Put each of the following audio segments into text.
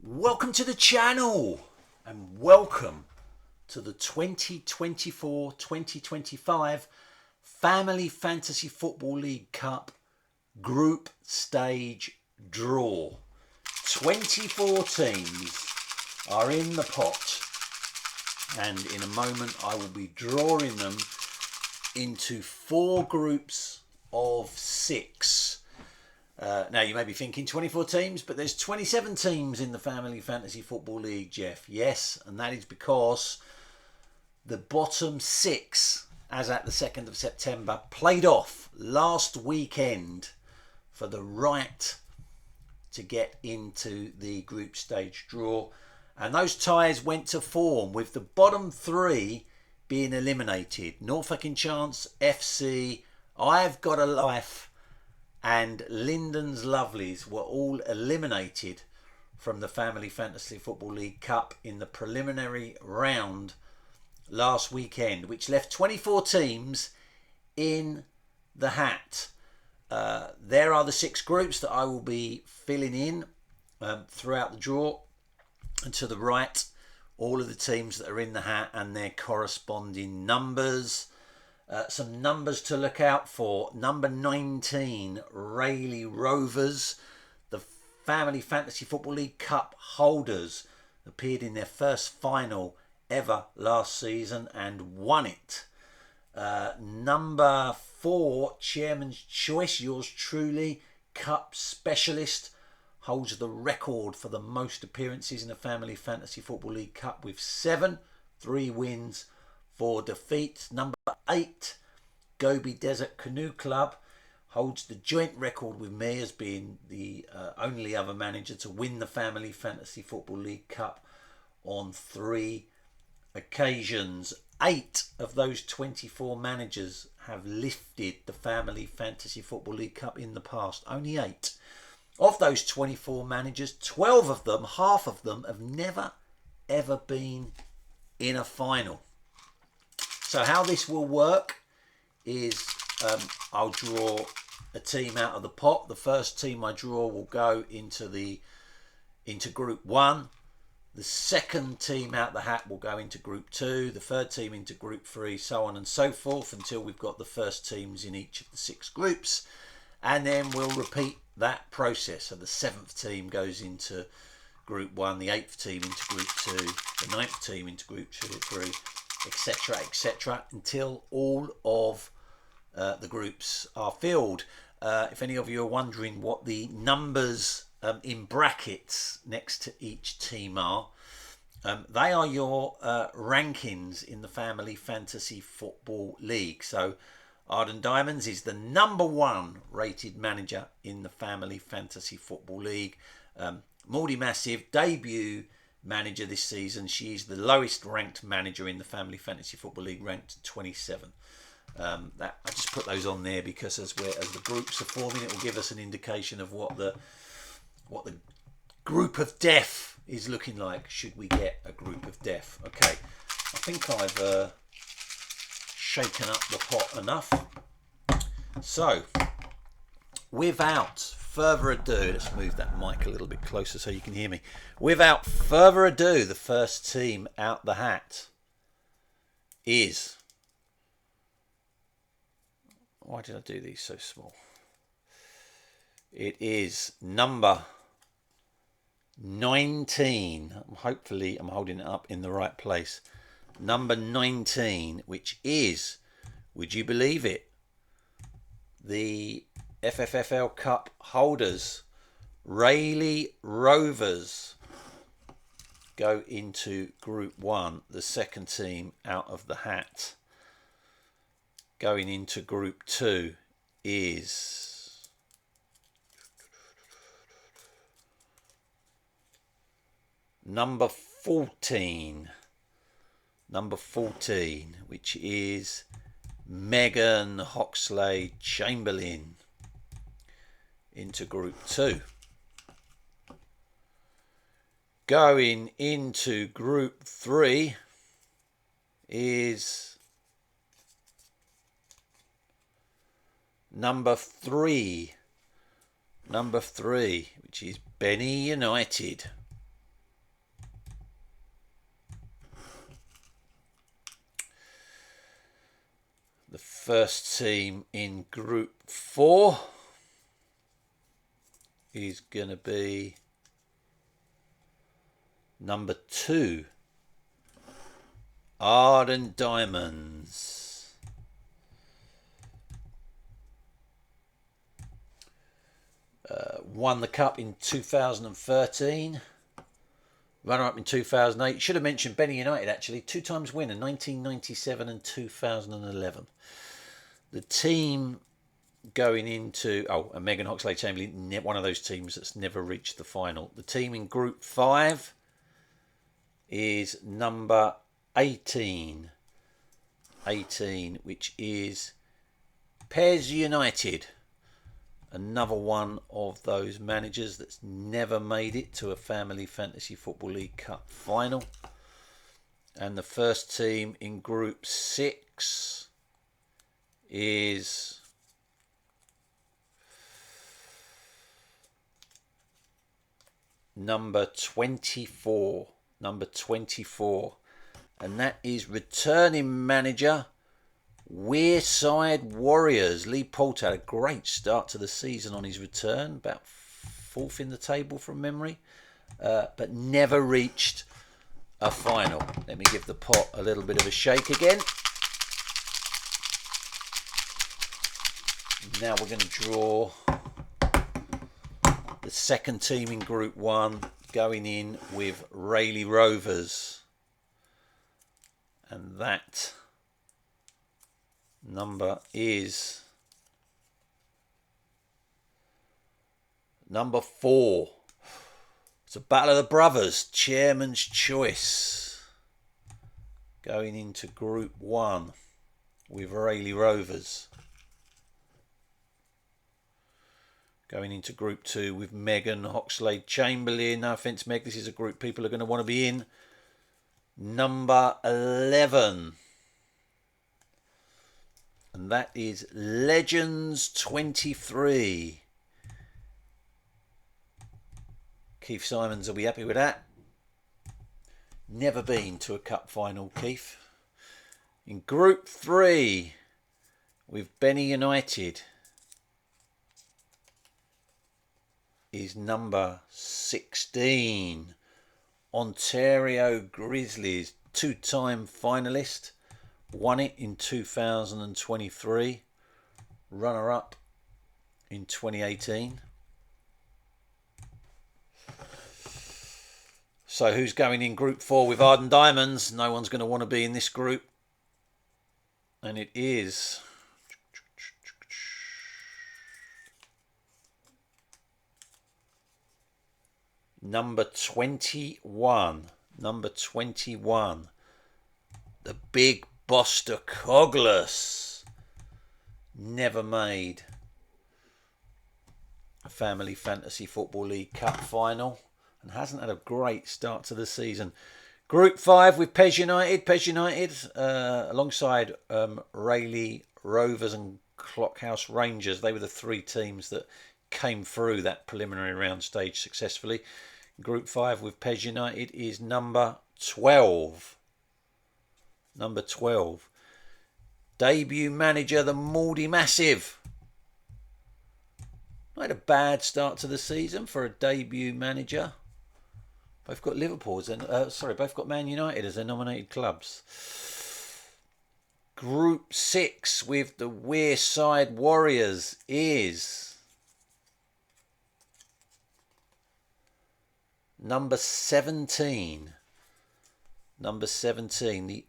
Welcome to the channel and welcome to the 2024-2025 Family Fantasy Football League Cup Group Stage Draw. 24 teams are in the pot, and in a moment I will be drawing them into 4 groups of 6. Now you may be thinking 24 teams, but there's 27 teams in the Family Fantasy Football League, Jeff. Yes, and that is because the bottom 6, as at the 2nd of September, played off last weekend for the right to get into the group stage draw. And those ties went to form with the bottom 3 being eliminated. Norfolk Enchants, FC, I've Got a Life, and Linden's Lovelies were all eliminated from the Family Fantasy Football League Cup in the preliminary round last weekend, which left 24 teams in the hat. There are the 6 groups that I will be filling in throughout the draw. And to the right, all of the teams that are in the hat and their corresponding numbers. Some numbers to look out for. Number 19, Rayleigh Rovers. The Family Fantasy Football League Cup holders appeared in their first final ever last season and won it. Number 4, Chairman's Choice, yours truly, Cup Specialist, holds the record for the most appearances in the Family Fantasy Football League Cup with 7, 3 wins, 4 defeats. Number 8, Gobi Desert Canoe Club, holds the joint record with me as being the only other manager to win the Family Fantasy Football League Cup on 3 occasions. 8 of those 24 managers have lifted the Family Fantasy Football League Cup in the past. Only 8. Of those 24 managers, 12 of them, half of them, have never ever been in a final. So how this will work is I'll draw a team out of the pot. The first team I draw will go into Group 1. The second team out the hat will go into Group 2. The third team into Group 3, so on and so forth until we've got the first teams in each of the 6 groups. And then we'll repeat that process. So the 7th team goes into Group 1, the 8th team into Group 2, the 9th team into Group 2 or 3, etc., until all of the groups are filled. If any of you are wondering what the numbers in brackets next to each team are, they are your rankings in the Family Fantasy Football League. So Arden Diamonds is the number 1 rated manager in the Family Fantasy Football League. Maudie Massive, debut manager this season. She's the lowest ranked manager in the Family Fantasy Football League, ranked 27. I just put those on there because as the groups are forming, it will give us an indication of what the group of death is looking like. Should we get a group of death? Okay, I think I've shaken up the pot enough. So, without further ado, let's move that mic a little bit closer so you can hear me. Without further ado, the first team out the hat is... Why did I do these so small? It is number 19. Hopefully I'm holding it up in the right place. Number 19, which is, would you believe it, the FFFL Cup holders, Rayleigh Rovers, go into Group 1, the second team out of the hat. Going into Group 2 is number 14. Number 14, which is Megan Hoxley Chamberlain, into Group 2. Going into Group 3 is number 3, which is Benny United, The first team in Group 4 is going to be number 2, Arden Diamonds. Won the cup in 2013. Runner-up in 2008. Should have mentioned Benny United, actually. 2 times winner, 1997 and 2011. The team going into... and Megan Hoxley-Chamberlain, one of those teams that's never reached the final. The team in Group 5 is number 18. 18, which is Pez United. Another one of those managers that's never made it to a Family Fantasy Football League Cup final. And the first team in Group 6 is number 24. Number 24. And that is returning manager Wearside Warriors. Lee Poulter had a great start to the season on his return, about 4th in the table from memory, but never reached a final. Let me give the pot a little bit of a shake again. Now we're going to draw the second team in Group 1, going in with Rayleigh Rovers. And that number is number 4. It's a battle of the brothers, Chairman's Choice, going into Group 1 with Rayleigh Rovers. Going into Group 2 with Megan Hoxley-Chamberlain. No offence, Meg, this is a group people are going to want to be in. Number 11. And that is Legends 23. Keith Simons will be happy with that. Never been to a cup final, Keith. In Group 3 with Benny United is number 16. Ontario Grizzlies, 2-time finalist. Won it in 2023. Runner-up in 2018. So who's going in Group 4 with Arden Diamonds? No one's going to want to be in this group. And it is number 21. Number 21. The Big Boster Coglis. Never made a Family Fantasy Football League Cup final and hasn't had a great start to the season. Group 5 with Pez United. Pez United alongside Rayleigh Rovers and Clockhouse Rangers. They were the 3 teams that came through that preliminary round stage successfully. Group 5 with Pez United is number 12. Number 12. Debut manager, the Mouldy Massive. Not had a bad start to the season for a debut manager. Both got Liverpool both got Man United as their nominated clubs. Group 6 with the Wearside Warriors is number 17. Number 17, the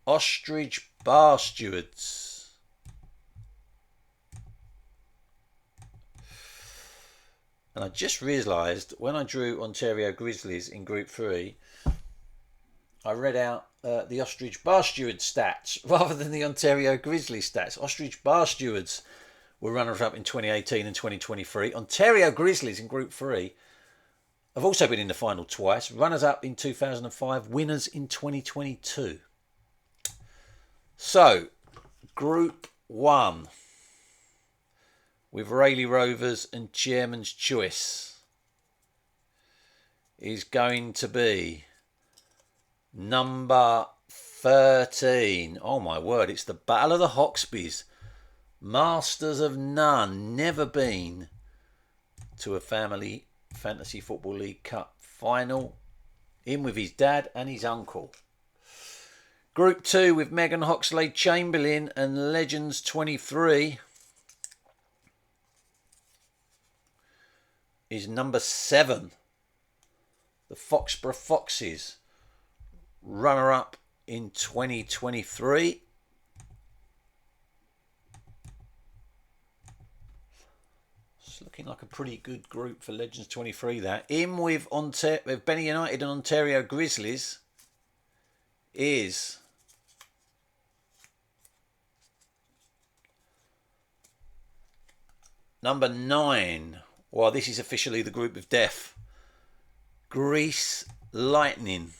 Ostrich Bar Stewards. And I just realised when I drew Ontario Grizzlies in Group 3, I read out the Ostrich Bar Stewards stats rather than the Ontario Grizzlies stats. Ostrich Bar Stewards were runners-up in 2018 and 2023. Ontario Grizzlies in Group 3 have also been in the final twice. Runners-up in 2005, winners in 2022. So, Group 1 with Rayleigh Rovers and Chairman's Choice is going to be number 13. Oh my word, it's the Battle of the Hawksbys. Masters of none, never been to a Family Fantasy Football League Cup final. In with his dad and his uncle. Group 2 with Megan Hoxlade Chamberlain and Legends 23 is number 7. The Foxborough Foxes, runner-up in 2023. It's looking like a pretty good group for Legends 23, that. In with Benny United and Ontario Grizzlies is number 9. Well, this is officially the group of death. Greece Lightning.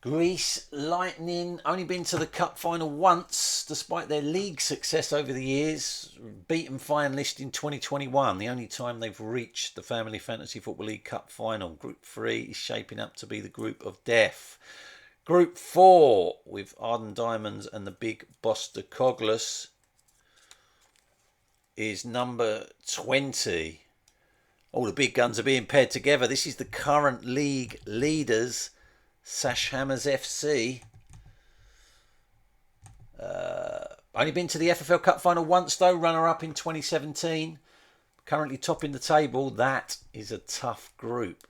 Greece Lightning only been to the cup final once, despite their league success over the years. Beaten finalist in 2021, the only time they've reached the Family Fantasy Football League Cup final. Group 3 is shaping up to be the group of death. Group 4 with Arden Diamonds and the Big Boster Coglis is number 20. All the big guns are being paired together. This is the current league leaders, Sash Hammers FC. Only been to the FFL Cup final once though, runner-up in 2017. Currently topping the table. That is a tough group.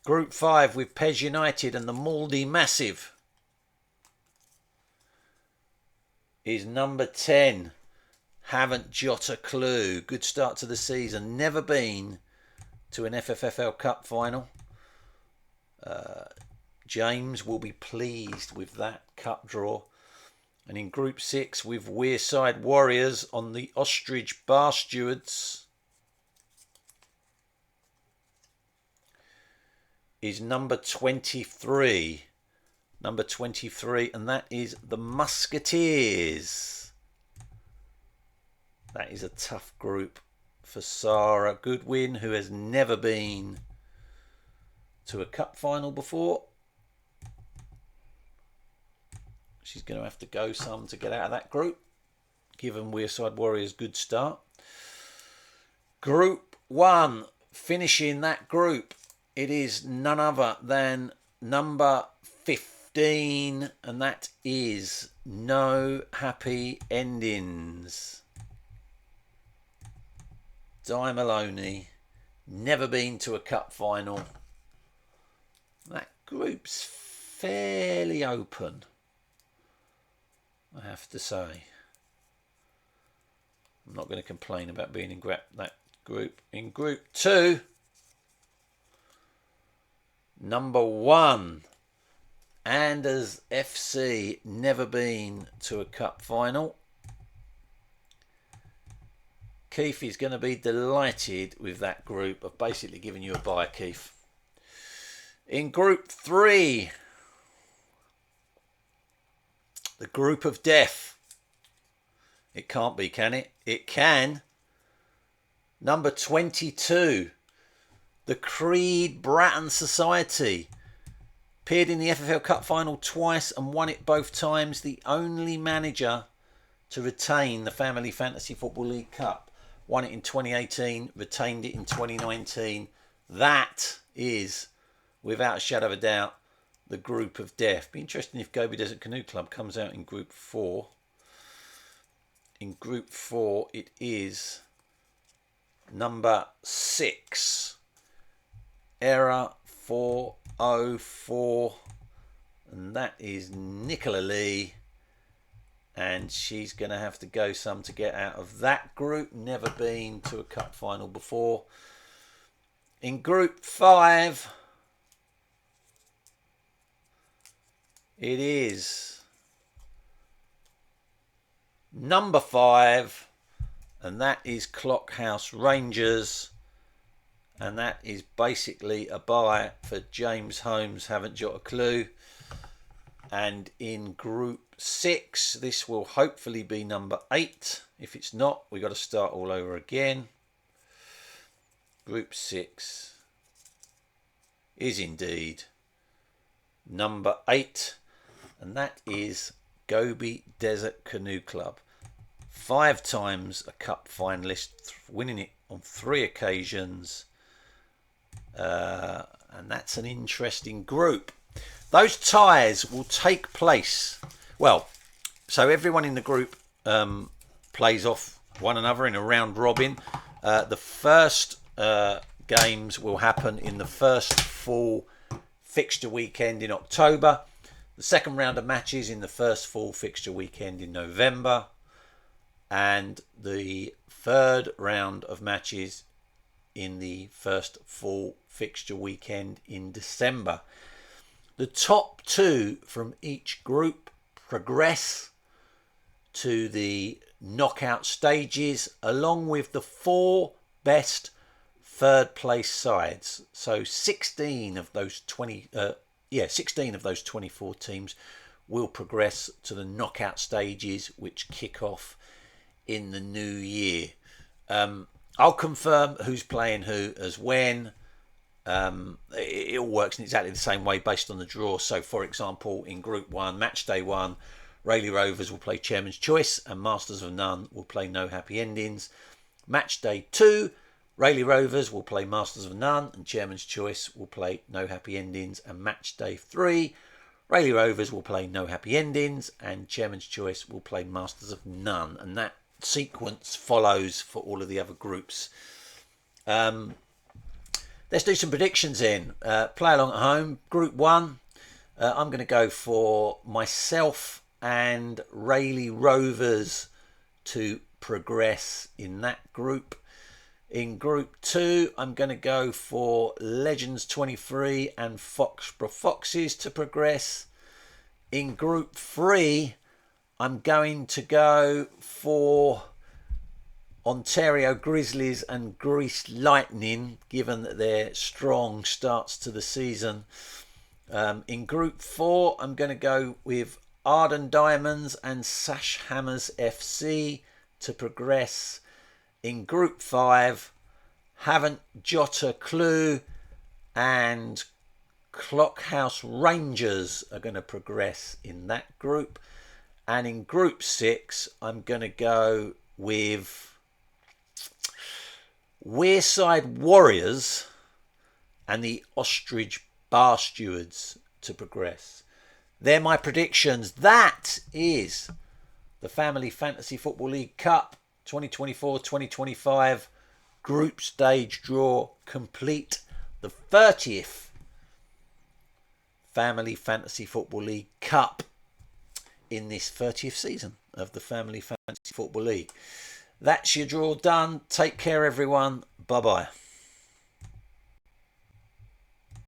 Group 5 with Pez United and the Mouldy Massive is number 10. Haven't jot a clue. Good start to the season. Never been to an FFFL Cup final. James will be pleased with that cup draw. And in Group 6 with Wearside Warriors on the Ostrich Bar Stewards is number 23. Number 23, and that is the Musketeers. That is a tough group for Sarah Goodwin, who has never been to a cup final before. She's going to have to go some to get out of that group, given Wearside Warriors' good start. Group 1, finishing that group, it is none other than number 15, and that is No Happy Endings. Di Maloney, never been to a cup final. That group's fairly open, I have to say. I'm not going to complain about being in that group. In Group 2, number 1, Anders FC, never been to a cup final. Keith is going to be delighted with that group. I've basically given you a buy, Keith. In Group 3, the group of death. It can't be, can it? It can. Number 22, the Creed Bratton Society. Appeared in the FFL Cup final twice and won it both times. The only manager to retain the Family Fantasy Football League Cup. Won it in 2018, retained it in 2019. That is, without a shadow of a doubt, the group of death. Be interesting if Gobi Desert Canoe Club comes out in Group 4. In Group 4, it is number 6. Error 404. And that is Nicola Lee. And she's going to have to go some to get out of that group. Never been to a cup final before. In Group 5, it is number 5. And that is Clockhouse Rangers. And that is basically a buy for James Holmes. Haven't got a clue. And in Group 6, this will hopefully be number 8. If it's not, we've got to start all over again. Group 6. is indeed number 8, and that is Gobi Desert Canoe Club. 5 times a cup finalist, winning it on 3 occasions, and that's an interesting group. Those ties will take place, well, so everyone in the group plays off one another in a round robin. The first games will happen in the first full fixture weekend in October. The second round of matches in the first full fixture weekend in November. And the third round of matches in the first full fixture weekend in December. The top 2 from each group progress to the knockout stages, along with the 4 best third place sides. So 16 of those 24 teams will progress to the knockout stages, which kick off in the new year. I'll confirm who's playing who as when. It all works in exactly the same way based on the draw. So, for example, in Group 1, Match Day 1, Rayleigh Rovers will play Chairman's Choice and Masters of None will play No Happy Endings. Match Day 2, Rayleigh Rovers will play Masters of None and Chairman's Choice will play No Happy Endings. And Match Day 3, Rayleigh Rovers will play No Happy Endings and Chairman's Choice will play Masters of None. And that sequence follows for all of the other groups. Let's do some predictions in. Play along at home. Group 1, I'm going to go for myself and Rayleigh Rovers to progress in that group. In Group 2, I'm going to go for Legends 23 and Foxborough Foxes to progress. In Group 3, I'm going to go for Ontario Grizzlies and Greece Lightning, given that they're strong starts to the season. In Group 4, I'm going to go with Arden Diamonds and Sash Hammers FC to progress. In Group 5, Havant Jota Clue and Clockhouse Rangers are going to progress in that group. And in Group 6, I'm going to go with Wearside Warriors and the Ostrich Bar Stewards to progress. They're my predictions. That is the Family Fantasy Football League Cup 2024-2025 group stage draw complete. The 30th Family Fantasy Football League Cup in this 30th season of the Family Fantasy Football League. That's your draw done. Take care, everyone. Bye-bye.